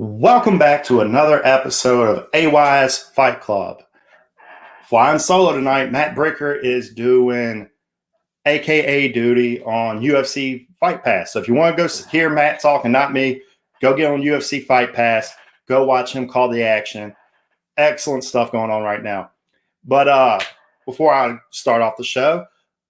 Welcome back to another episode of AYS Fight Club. Flying solo tonight, Matt Bricker is doing AKA duty on UFC Fight Pass. So if you want to go hear Matt talk and not me, go get on UFC Fight Pass. Go watch him call the action. Excellent stuff going on right now. But before I start off the show,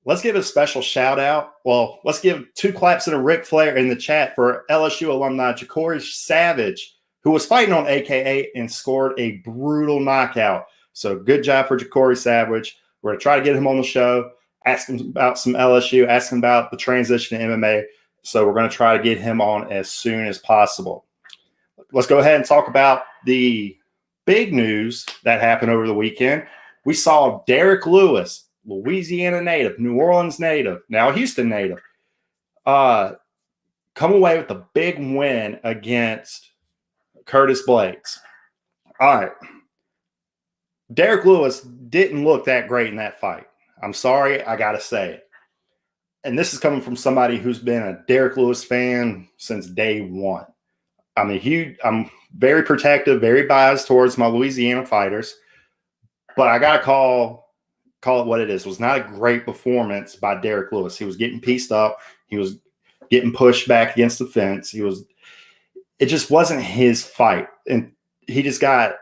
let's give a special shout out. Well, let's give two claps and a Ric Flair in the chat for LSU alumni Jacoby Savage, who was fighting on AKA and scored a brutal knockout. So good job for Jacoby Savage. We're going to try to get him on the show, ask him about some LSU, ask him about the transition to MMA. So we're going to try to get him on as soon as possible. Let's go ahead and talk about the big news that happened over the weekend. We saw Derrick Lewis, Louisiana native, New Orleans native, now Houston native, come away with a big win against Curtis Blaydes. All right. Derrick Lewis didn't look that great in that fight. I'm sorry, I got to say it. And this is coming from somebody who's been a Derrick Lewis fan since day one. I'm very protective, very biased towards my Louisiana fighters, but I got to call it what it is. It was not a great performance by Derrick Lewis. He was getting pieced up. He was getting pushed back against the fence. It just wasn't his fight. And he just got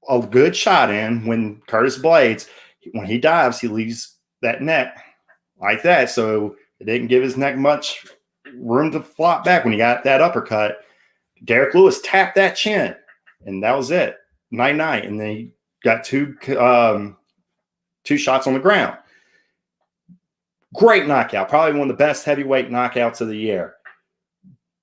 a good shot in when Curtis Blaydes, when he dives, he leaves that neck like that. So it didn't give his neck much room to flop back when he got that uppercut. Derrick Lewis tapped that chin, and that was it. Night-night. And then he got two shots on the ground. Great knockout. Probably one of the best heavyweight knockouts of the year.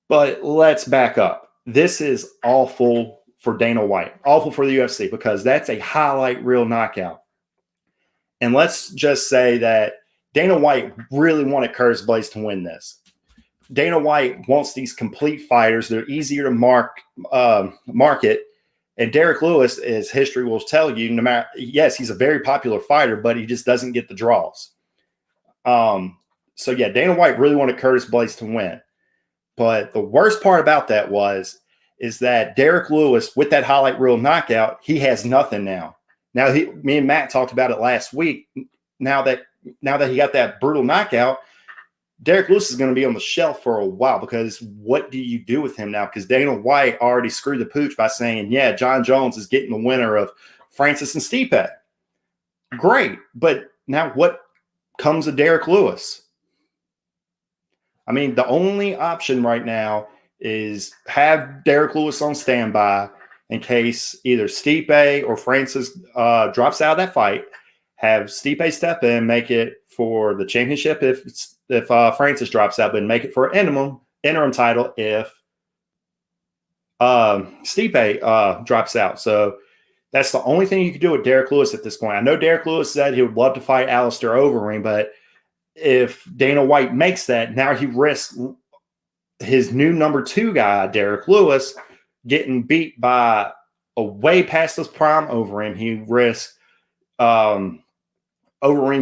But let's back up. This is awful for Dana White, awful for the UFC, because that's a highlight reel knockout. And let's just say that Dana White really wanted Curtis Blaydes to win this. Dana White wants these complete fighters. They're easier to market. And Derrick Lewis, as history will tell you, no matter, yes, he's a very popular fighter, but he just doesn't get the draws. So yeah, Dana White really wanted Curtis Blaydes to win. But the worst part about that is that Derrick Lewis, with that highlight reel knockout, he has nothing now. Now, me and Matt talked about it last week. Now that he got that brutal knockout, Derrick Lewis is going to be on the shelf for a while, because what do you do with him now? Because Dana White already screwed the pooch by saying, yeah, John Jones is getting the winner of Francis and Stipe. Great. But now what comes of Derrick Lewis? I mean, the only option right now is have Derrick Lewis on standby in case either Stipe or Francis drops out of that fight. Have Stipe step in, make it for the championship if Francis drops out, but make it for an interim title if Stipe drops out. So that's the only thing you can do with Derrick Lewis at this point. I know Derrick Lewis said he would love to fight Alistair Overeem, but if Dana White makes that, now he risks his new number 2 guy, Derrick Lewis, getting beat by a way past his prime Overeem. He risks Overeem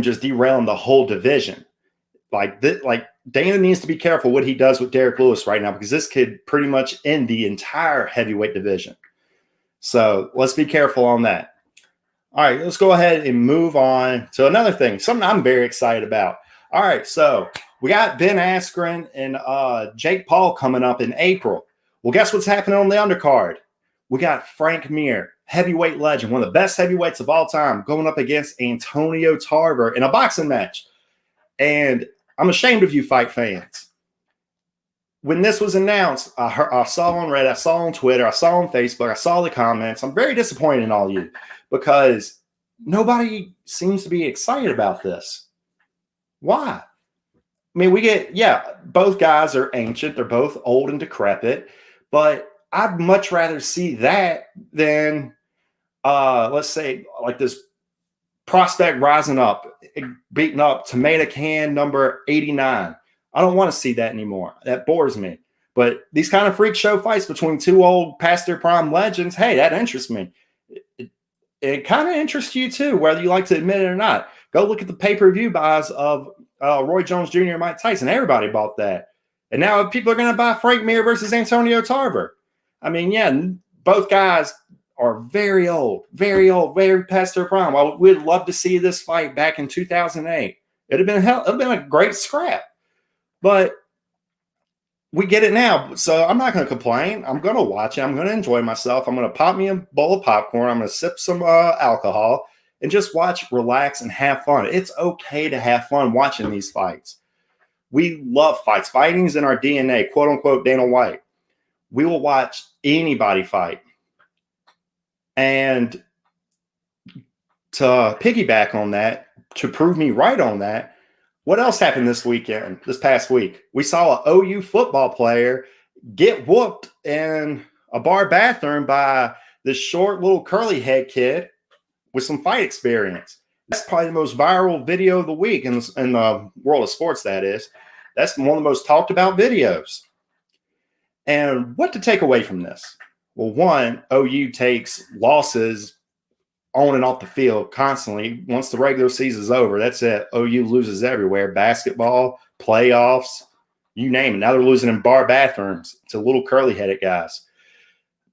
just derailing the whole division. Like Dana needs to be careful what he does with Derrick Lewis right now, because this could pretty much end the entire heavyweight division. So let's be careful on that. All right, let's go ahead and move on to another thing, something I'm very excited about. All right, so we got Ben Askren and Jake Paul coming up in April. Well, guess what's happening on the undercard? We got Frank Mir, heavyweight legend, one of the best heavyweights of all time, going up against Antonio Tarver in a boxing match. And I'm ashamed of you fight fans. When this was announced, I saw on Reddit, I saw on Twitter, I saw on Facebook, I saw the comments. I'm very disappointed in all you, because nobody seems to be excited about this. Why? I mean, both guys are ancient. They're both old and decrepit, but I'd much rather see that than, let's say, like this prospect rising up, beating up Tomato Can number 89. I don't want to see that anymore. That bores me. But these kind of freak show fights between two old past their prime legends, hey, that interests me. It kind of interests you too, whether you like to admit it or not. Go look at the pay-per-view buys of Roy Jones Jr. and Mike Tyson. Everybody bought that. And now people are going to buy Frank Mir versus Antonio Tarver. I mean, yeah, both guys are very old, very past their prime. We'd love to see this fight back in 2008. It'd have been a great scrap, but we get it now. So I'm not going to complain. I'm going to watch it. I'm going to enjoy myself. I'm going to pop me a bowl of popcorn. I'm going to sip some alcohol and just watch, relax, and have fun. It's okay to have fun watching these fights. We love fights. Fighting is in our DNA, quote unquote, Dana White. We will watch anybody fight. And to piggyback on that, to prove me right on that, what else happened this past week? We saw an OU football player get whooped in a bar bathroom by this short little curly head kid with some fight experience. That's probably the most viral video of the week in the world of sports, that is. That's one of the most talked about videos. And what to take away from this? Well, one, OU takes losses on and off the field constantly. Once the regular season's over, that's it. OU loses everywhere. Basketball, playoffs, you name it. Now they're losing in bar bathrooms to little curly-headed guys.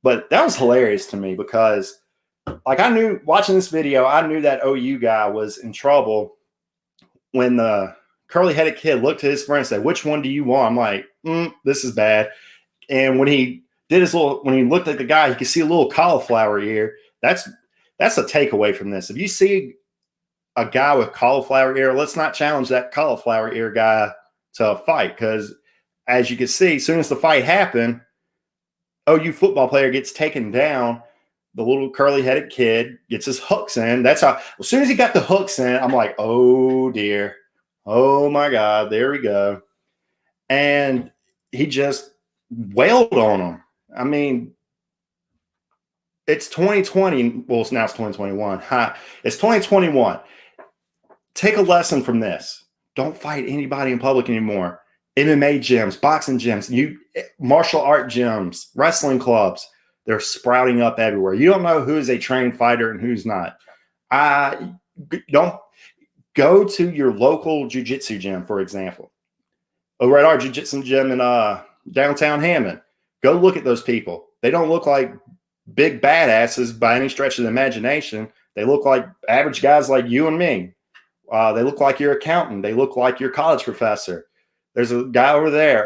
But that was hilarious to me because, like, I knew watching this video, I knew that OU guy was in trouble when the curly-headed kid looked at his friend and said, "Which one do you want?" I'm like, this is bad. And when he looked at the guy, you could see a little cauliflower ear. That's a takeaway from this. If you see a guy with cauliflower ear, let's not challenge that cauliflower ear guy to a fight because, as you can see, as soon as the fight happened, OU football player gets taken down. The little curly-headed kid gets his hooks in. That's how. As soon as he got the hooks in, I'm like, oh dear, oh my God, there we go. And he just wailed on him. I mean, it's 2020. Well, now it's 2021. It's 2021. Take a lesson from this. Don't fight anybody in public anymore. MMA gyms, boxing gyms, martial art gyms, wrestling clubs, they're sprouting up everywhere. You don't know who is a trained fighter and who's not. Don't go to your local jiu-jitsu gym, for example. Over at our jiu-jitsu gym in downtown Hammond, go look at those people. They don't look like big badasses by any stretch of the imagination. They look like average guys like you and me. They look like your accountant. They look like your college professor. There's a guy over there,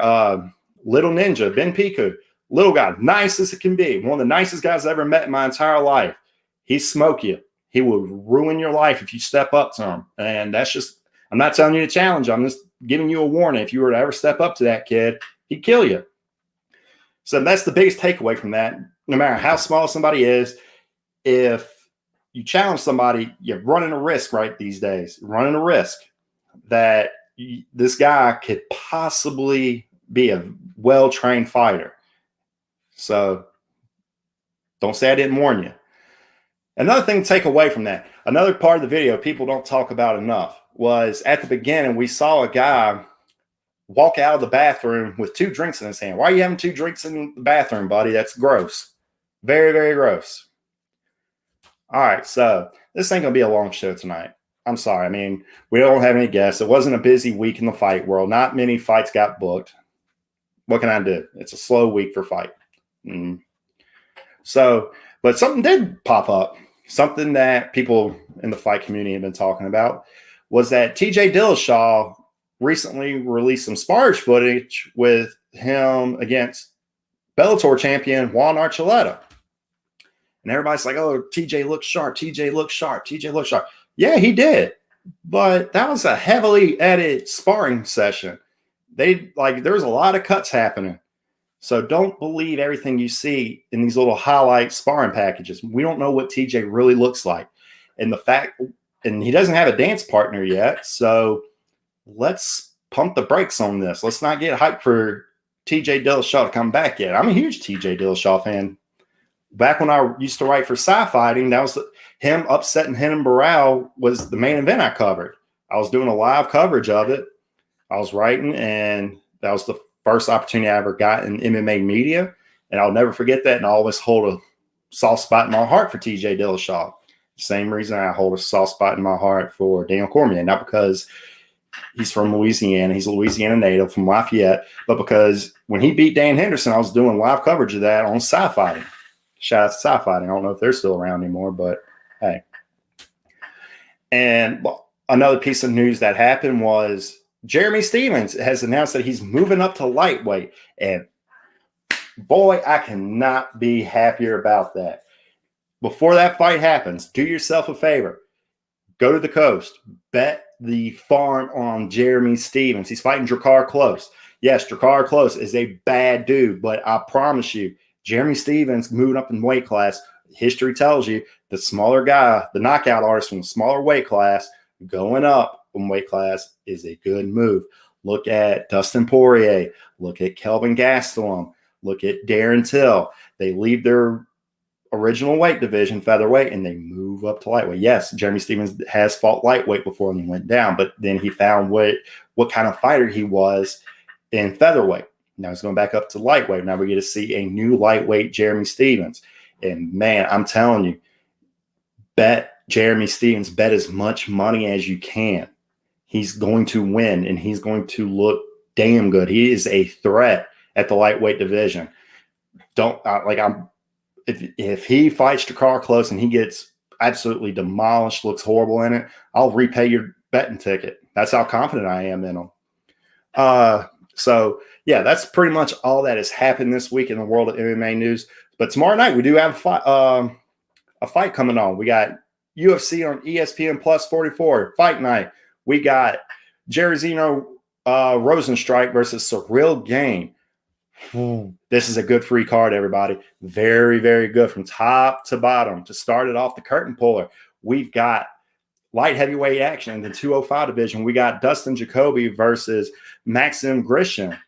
Little Ninja, Ben Piku. Little guy, nice as it can be. One of the nicest guys I've ever met in my entire life. He'd smoke you. He will ruin your life if you step up to him. And that's just, I'm not telling you to challenge. I'm just giving you a warning. If you were to ever step up to that kid, he'd kill you. So that's the biggest takeaway from that. No matter how small somebody is, if you challenge somebody, you're running a risk right these days. You're running a risk that this guy could possibly be a well-trained fighter. So don't say I didn't warn you. Another thing to take away from that, another part of the video people don't talk about enough was at the beginning we saw a guy walk out of the bathroom with 2 drinks in his hand. Why are you having 2 drinks in the bathroom, buddy? That's gross. Very, very gross. All right, so this ain't going to be a long show tonight. I'm sorry. I mean, we don't have any guests. It wasn't a busy week in the fight world. Not many fights got booked. What can I do? It's a slow week for fight. So, but something did pop up. Something that people in the fight community have been talking about was that TJ Dillashaw recently released some sparring footage with him against Bellator champion Juan Archuletta. And everybody's like, oh, TJ looks sharp. TJ looks sharp. TJ looks sharp. Yeah, he did. But that was a heavily edited sparring session. There was a lot of cuts happening. So don't believe everything you see in these little highlight sparring packages. We don't know what TJ really looks like. And he doesn't have a dance partner yet. So let's pump the brakes on this. Let's not get hyped for TJ Dillashaw to come back yet. I'm a huge TJ Dillashaw fan. Back when I used to write for Sci-Fighting, that was him upsetting Henan Barral was the main event I covered. I was doing a live coverage of it. I was writing, and that was the first opportunity I ever got in MMA media. And I'll never forget that, and I always hold a soft spot in my heart for TJ Dillashaw. Same reason I hold a soft spot in my heart for Daniel Cormier. Not because he's from Louisiana. He's a Louisiana native from Lafayette. But because when he beat Dan Henderson, I was doing live coverage of that on Sci Fighting. Shout out to Sci Fighting. I don't know if they're still around anymore, but hey. And another piece of news that happened was Jermey Stephens has announced that he's moving up to lightweight. And boy, I cannot be happier about that. Before that fight happens, do yourself a favor. Go to the coast. Bet the farm on Jermey Stephens. He's fighting Drakkar Close. Yes, Drakkar Close is a bad dude, but I promise you, Jermey Stephens moving up in weight class, history tells you the smaller guy, the knockout artist from the smaller weight class, going up in weight class is a good move. Look at Dustin Poirier. Look at Kelvin Gastelum. Look at Darren Till. They leave their original weight division, featherweight, and they move up to lightweight. Yes, Jermey Stephens has fought lightweight before and he went down, but then he found what kind of fighter he was in featherweight. Now he's going back up to lightweight. Now we get to see a new lightweight Jermey Stephens. And man, I'm telling you, bet Jermey Stephens, bet as much money as you can. He's going to win and he's going to look damn good. He is a threat at the lightweight division. If he fights Drakkar Close and he gets absolutely demolished, looks horrible in it, I'll repay your betting ticket. That's how confident I am in him. So yeah, that's pretty much all that has happened this week in the world of MMA news. But tomorrow night we do have a fight coming on. We got UFC on ESPN Plus 44 fight night. We got Jairzinho Rosenstrike versus Cyril Gane. This is a good free card, everybody. Very, very good from top to bottom. To start it off, the curtain puller, we've got light heavyweight action in the 205 division. We got Dustin Jacoby versus Maxim Grisham.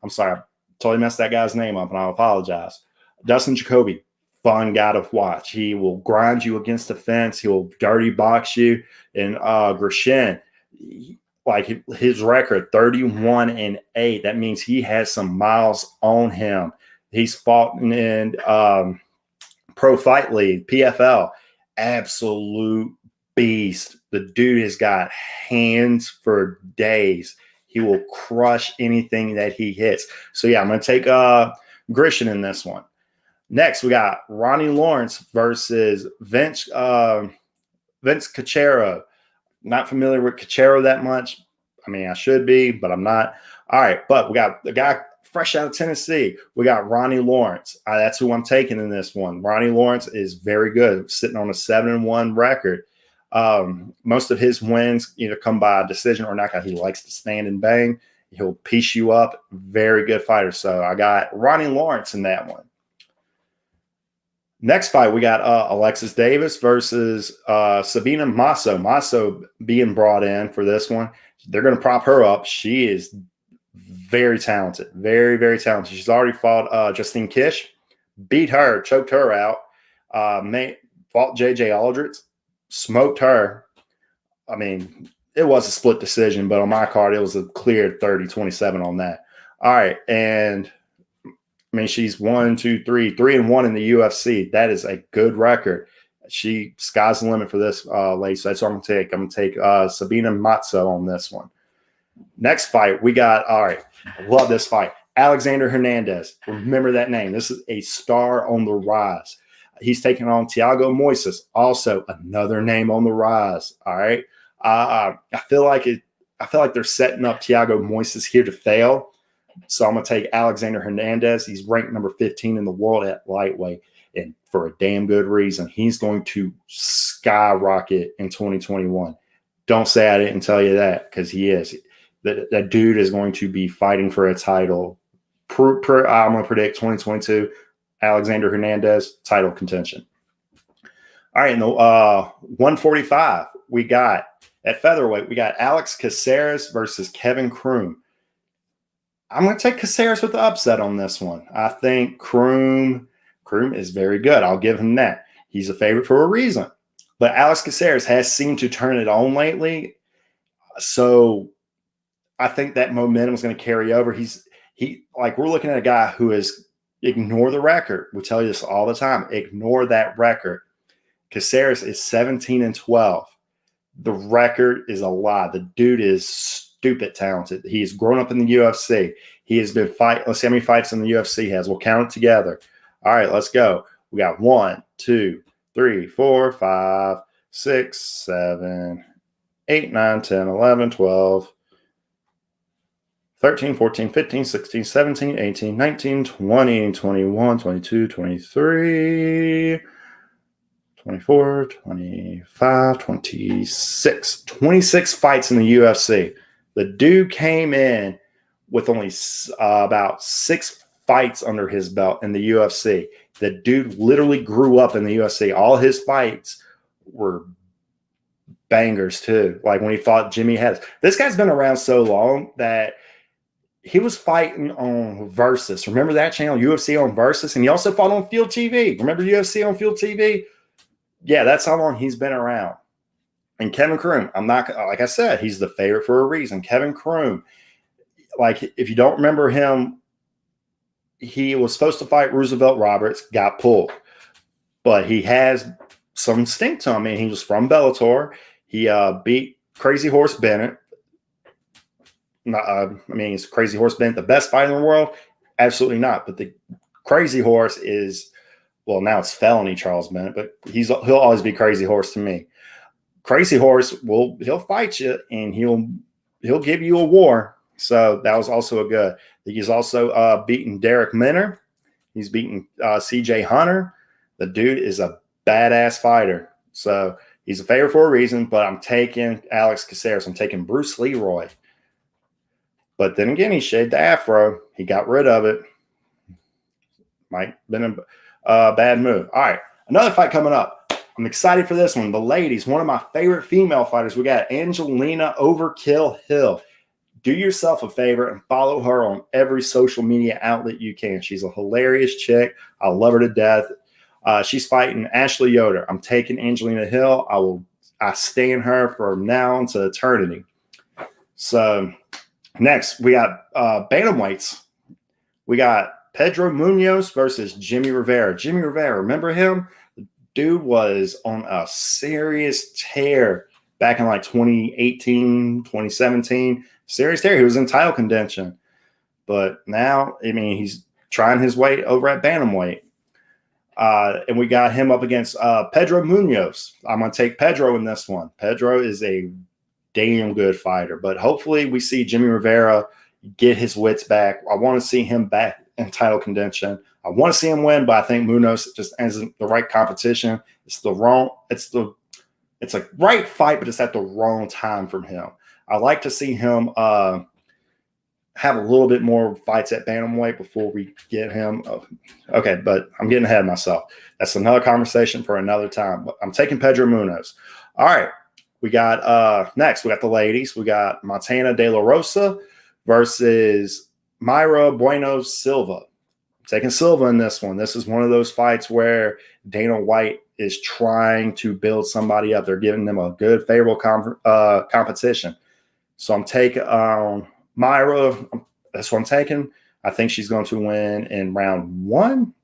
I'm sorry, I totally messed that guy's name up, and I apologize. Dustin Jacoby, fun guy to watch. He will grind you against the fence. He will dirty box you. And Grisham, like his record, 31-8. That means he has some miles on him. He's fought in Pro Fight League, PFL. Absolute beast. The dude has got hands for days. He will crush anything that he hits. So, yeah, I'm going to take Grisham in this one. Next, we got Ronnie Lawrence versus Vince Cachera. Not familiar with Cachera that much. I mean, I should be, but I'm not. All right, but we got the guy fresh out of Tennessee. We got Ronnie Lawrence. That's who I'm taking in this one. Ronnie Lawrence is very good, sitting on a 7-1 record. Most of his wins either come by a decision or knockout. He likes to stand and bang. He'll piece you up. Very good fighter. So I got Ronnie Lawrence in that one. Next fight, we got Alexis Davis versus Sabina Masso. Masso being brought in for this one. They're going to prop her up. She is very talented. Very, very talented. She's already fought Justine Kish, beat her, choked her out, fought J.J. Aldrich, smoked her. I mean, it was a split decision, but on my card, it was a clear 30-27 on that. All right, and I mean, she's 3-1 in the UFC. That is a good record. Sky's the limit for this lady. So that's what I'm going to take. I'm going to take Sabina Matzo on this one. Next fight, we got, all right, I love this fight. Alexander Hernandez. Remember that name. This is a star on the rise. He's taking on Thiago Moises, also another name on the rise. All right. I feel like they're setting up Thiago Moises here to fail. So I'm going to take Alexander Hernandez. He's ranked number 15 in the world at lightweight, and for a damn good reason. He's going to skyrocket in 2021. Don't say I didn't tell you that, because he is. That dude is going to be fighting for a title. I'm going to predict 2022, Alexander Hernandez, title contention. All right, in the 145, we got, at featherweight, we got Alex Caceres versus Kevin Croom. I'm going to take Caceres with the upset on this one. I think Croom is very good. I'll give him that. He's a favorite for a reason. But Alex Caceres has seemed to turn it on lately. So I think that momentum is going to carry over. We're looking at a guy who is, ignore the record. We tell you this all the time. Ignore that record. Caceres is 17-12. the record is a lie. The dude is stupid talented. He's grown up in the UFC. He has been fighting. Let's see how many fights in the UFC he has. We'll count it together. All right, let's go. We got 1, 2, 3, 4, 5, 6, 7, 8, 9, 10, 11, 12, 13, 14, 15, 16, 17, 18, 19, 20, 21, 22, 23, 24, 25, 26. 26 fights in the UFC. The dude came in with only about 6 fights under his belt in the UFC. The dude literally grew up in the UFC. All his fights were bangers too. Like when he fought Jermey. This guy's been around so long that he was fighting on Versus. Remember that channel, UFC on Versus? And he also fought on Field TV. Remember UFC on Field TV? Yeah, that's how long he's been around. And Kevin Croom, I'm not, like I said, he's the favorite for a reason. Kevin Croom, like if you don't remember him, he was supposed to fight Roosevelt Roberts, got pulled. But he has some stink to him. I mean, he was from Bellator. He beat Crazy Horse Bennett. Is Crazy Horse Bennett the best fighter in the world? Absolutely not. But the Crazy Horse is, well, now it's felony Charles Bennett, but he'll always be Crazy Horse to me. Crazy Horse he'll fight you and he'll give you a war. So that was also a good. He's also beaten Derrick Minner. He's beaten CJ Hunter. The dude is a badass fighter. So he's a favorite for a reason, but I'm taking Alex Caceres. I'm taking Bruce Leroy. But then again, he shaved the afro. He got rid of it. Might have been a bad move. All right, another fight coming up. I'm excited for this one. The ladies, one of my favorite female fighters. We got Angelina Overkill Hill. Do yourself a favor and follow her on every social media outlet you can. She's a hilarious chick. I love her to death. She's fighting Ashley Yoder. I'm taking Angelina Hill. I stand her from now until eternity. So next, we got bantamweights. We got Pedro Munoz versus Jermey Rivera. Jermey Rivera, remember him? The dude was on a serious tear back in like 2018, 2017. Serious tear. He was in title contention. But now, I mean, he's trying his way over at bantamweight. And we got him up against Pedro Munoz. I'm going to take Pedro in this one. Pedro is a damn good fighter. But hopefully we see Jermey Rivera get his wits back. I want to see him back in title contention. I want to see him win, but I think Munoz just isn't the right competition. It's a right fight, but it's at the wrong time from him. I like to see him have a little bit more fights at bantamweight before we get him. Okay, but I'm getting ahead of myself. That's another conversation for another time. But I'm taking Pedro Munoz. All right, we got next. We got the ladies. We got Montana De La Rosa versus Mayra Bueno Silva. I'm taking Silva in this one. This is one of those fights where Dana White is trying to build somebody up. They're giving them a good, favorable competition. So I'm taking Mayra. That's what I'm taking. I think she's going to win in round 1.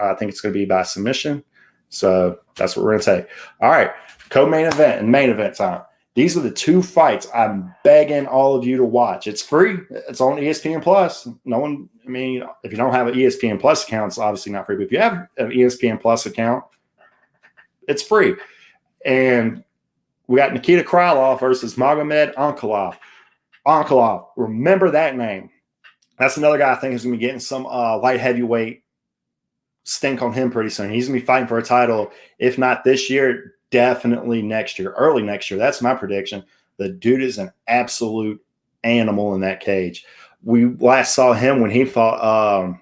I think it's going to be by submission. So that's what we're going to take. All right, co-main event and main event time. These are the 2 fights I'm begging all of you to watch. It's free. It's on ESPN Plus. No one, I mean, if you don't have an ESPN Plus account, it's obviously not free. But if you have an ESPN Plus account, it's free. And we got Nikita Krylov versus Magomed Ankalaev. Ankalaev, remember that name. That's another guy I think is going to be getting some light heavyweight stink on him pretty soon. He's going to be fighting for a title, if not this year, definitely next year, early next year. That's my prediction. The dude is an absolute animal in that cage. We last saw him when he fought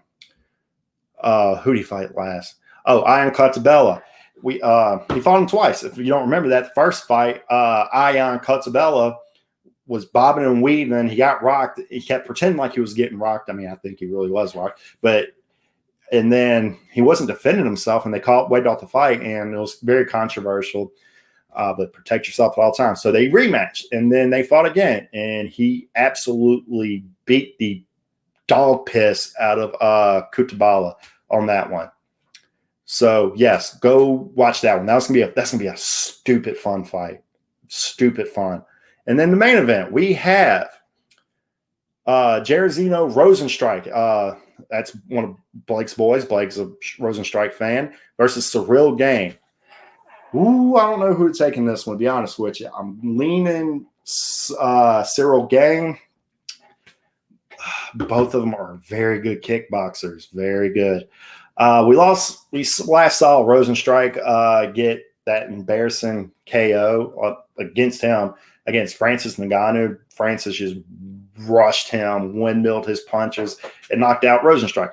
who did he fight last? Oh, Ion Cutabella. He fought him twice. If you don't remember that first fight, Ion Cutabella was bobbing and weaving. He got rocked. He kept pretending like he was getting rocked. I mean, I think he really was rocked. And then he wasn't defending himself, and they waived off the fight, and it was very controversial. But protect yourself at all times. So they rematched, and then they fought again, and he absolutely beat the dog piss out of Cutabella on that one. So yes, go watch that one. That's gonna be a stupid fun fight. stupid fun. And then the main event, we have Jairzinho Rosenstrike. That's one of Blake's boys. Blake's a Rosenstrike fan versus Cyril Gain. Ooh, I don't know who's taking this one, to be honest with you. I'm leaning Cyril Gain. Both of them are very good kickboxers. Very good. We last saw Rosenstrike get that embarrassing KO against him, against Francis Ngannou. Francis just rushed him, windmilled his punches, and knocked out Rosenstrike.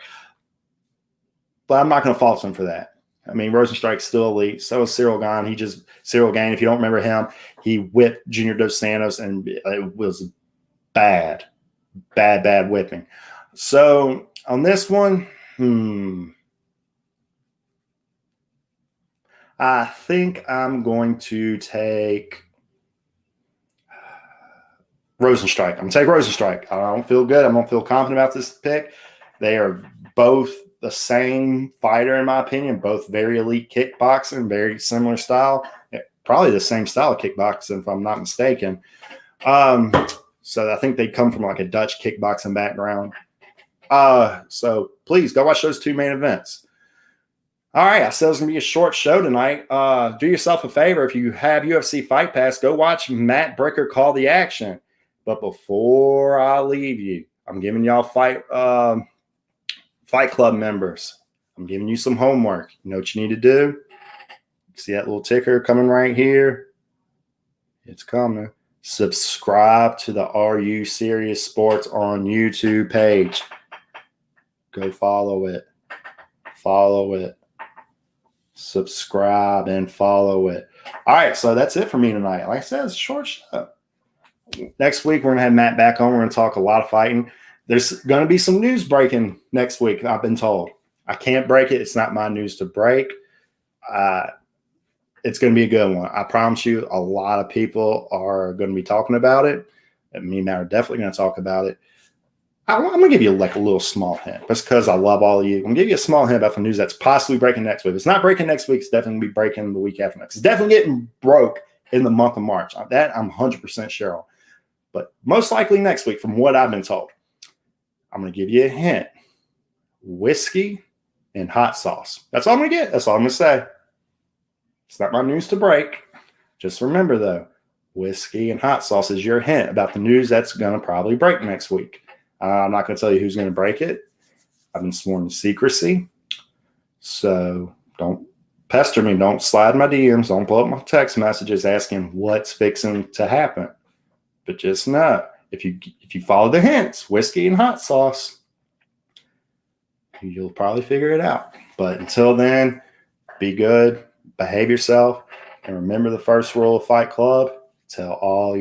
But I'm not going to fault him for that. I mean, Rosenstrike's still elite. So is Cyril Gain. Cyril Gain, if you don't remember him, he whipped Junior Dos Santos, and it was bad whipping. So on this one, I think I'm going to take Rosenstrike. I'm going to take Rosenstrike. I don't feel good. I don't feel confident about this pick. They are both the same fighter, in my opinion, both very elite kickboxing, very similar style. Probably the same style of kickboxing, if I'm not mistaken. So I think they come from like a Dutch kickboxing background. So please go watch those two main events. All right, I said it was going to be a short show tonight. Do yourself a favor. If you have UFC Fight Pass, go watch Matt Bricker call the action. But before I leave you, I'm giving y'all Fight Club members, I'm giving you some homework. You know what you need to do? See that little ticker coming right here? It's coming. Subscribe to the Are You Serious Sports on YouTube page. Go follow it. Follow it. Subscribe and follow it. All right, so that's it for me tonight. Like I said, it's a short show. Next week, we're going to have Matt back on. We're going to talk a lot of fighting. There's going to be some news breaking next week, I've been told. I can't break it. It's not my news to break. It's going to be a good one. I promise you, a lot of people are going to be talking about it. And me and Matt are definitely going to talk about it. I'm going to give you like a little small hint. Just because I love all of you. I'm going to give you a small hint about the news that's possibly breaking next week. If it's not breaking next week, it's definitely going to be breaking the week after next. It's definitely getting broke in the month of March. That I'm 100% sure on. But most likely next week, from what I've been told. I'm going to give you a hint. Whiskey and hot sauce. That's all I'm going to get. That's all I'm going to say. It's not my news to break. Just remember, though, whiskey and hot sauce is your hint about the news that's going to probably break next week. I'm not going to tell you who's going to break it. I've been sworn to secrecy. So don't pester me. Don't slide my DMs. Don't blow up my text messages asking what's fixing to happen. But just know, if you follow the hints, whiskey and hot sauce, you'll probably figure it out. But until then, be good, behave yourself, and remember the first rule of Fight Club: tell all